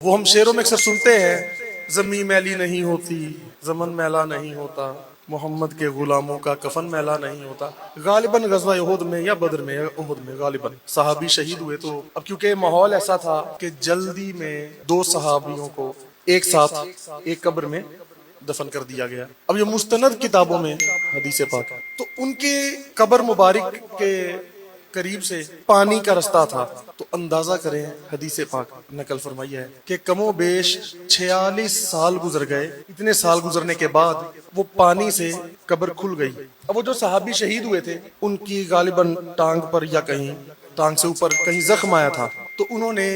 وہ ہم شعروں میں اکثر سنتے ہیں، زمین میلی نہیں ہوتی، زمن میلا نہیں ہوتا، محمد کے غلاموں کا کفن میلا نہیں ہوتا۔ غالباً غزوہ احد میں یا بدر میں یا احد میں غالباً صحابی شہید ہوئے، تو اب کیونکہ ماحول ایسا تھا کہ جلدی میں دو صحابیوں کو ایک ساتھ ایک قبر میں دفن کر دیا گیا۔ اب یہ مستند کتابوں میں حدیث پاک، تو ان کے قبر مبارک کے قریب سے پانی کا رستہ تھا، تو اندازہ کریں حدیث پاک نقل فرمائی ہے کہ کم و بیش 46 سال گزر گئے۔ اتنے سال گزرنے کے بعد وہ پانی سے قبر کھل گئی۔ اب وہ جو صحابی شہید ہوئے تھے ان کی غالباً ٹانگ پر یا کہیں ٹانگ سے اوپر کہیں زخم آیا تھا، تو انہوں نے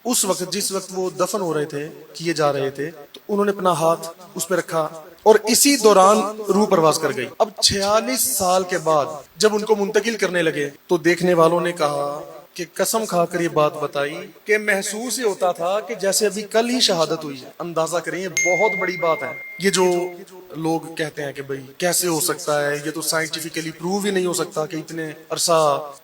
اس وقت جس وقت وہ دفن ہو رہے تھے، کیے جا رہے تھے، تو انہوں نے اپنا ہاتھ اس پہ رکھا اور اسی دوران روح پرواز کر گئی۔ اب 46 سال کے بعد جب ان کو منتقل کرنے لگے تو دیکھنے والوں نے کہا کہ قسم کھا کر یہ بات بتائی کہ محسوس یہ ہوتا تھا کہ جیسے ابھی کل ہی شہادت ہوئی ہے۔ اندازہ کریں، یہ بہت بڑی بات ہے۔ یہ جو لوگ کہتے ہیں کہ بھئی کیسے ہو سکتا ہے، یہ تو سائنٹیفکلی پروو ہی نہیں ہو سکتا کہ اتنے عرصہ،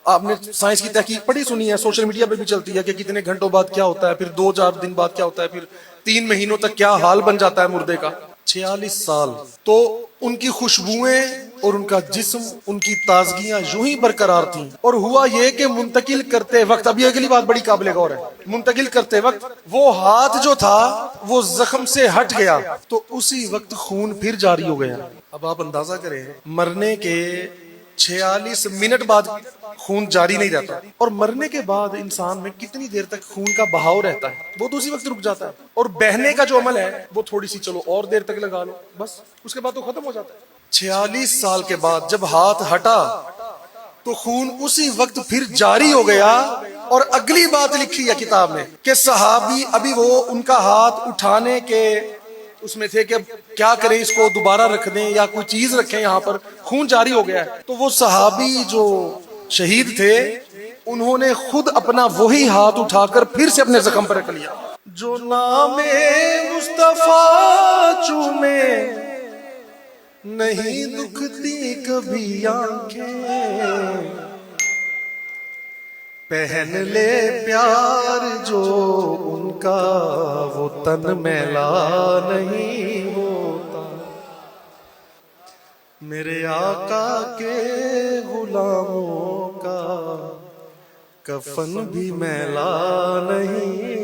آپ نے سائنس کی تحقیق پڑھی سنی ہے، سوشل میڈیا پہ بھی چلتی ہے کہ کتنے گھنٹوں بعد کیا ہوتا ہے، پھر 2-4 دن بعد کیا ہوتا ہے، پھر 3 مہینوں تک کیا حال بن جاتا ہے مردے کا۔ 46 سال تو ان کی خوشبوئیں اور ان کا جسم، ان کی تازگیاں یوں ہی برقرار تھیں، اور ہوا یہ کہ منتقل کرتے وقت، اب یہ اگلی بات بڑی قابل غور ہے، منتقل کرتے وقت وہ ہاتھ جو تھا وہ زخم سے ہٹ گیا تو اسی وقت خون پھر جاری ہو گیا۔ اب آپ اندازہ کریں، مرنے کے 46 منٹ بعد خون جاری نہیں رہتا، اور مرنے کے بعد انسان میں کتنی دیر تک خون کا بہاؤ رہتا ہے؟ وہ تو اسی وقت رک جاتا ہے، اور بہنے کا جو عمل ہے وہ تھوڑی سی چلو اور دیر تک لگا لو، بس اس کے بعد تو ختم ہو جاتا ہے۔ 46 سال کے بعد جب ہاتھ ہٹا تو خون اسی وقت پھر جاری ہو گیا، اور اگلی بات لکھی ہے کتاب میں کہ صحابی ابھی وہ ان کا ہاتھ اٹھانے کے اس میں تھے کہ اب کیا کریں، اس کو دوبارہ رکھ دیں یا کوئی چیز رکھیں، یہاں پر خون جاری ہو گیا ہے۔ تو وہ صحابی جو شہید تھے انہوں نے خود اپنا وہی ہاتھ اٹھا کر پھر سے اپنے زخم پر رکھ لیا۔ جو نام مصطفیٰ چومے نہیں دکھتی کبھی آنکھیں، پہن لے پیار جو ان کا وہ تن میلا نہیں ہوتا، میرے آقا کے غلاموں کا کفن بھی میلا نہیں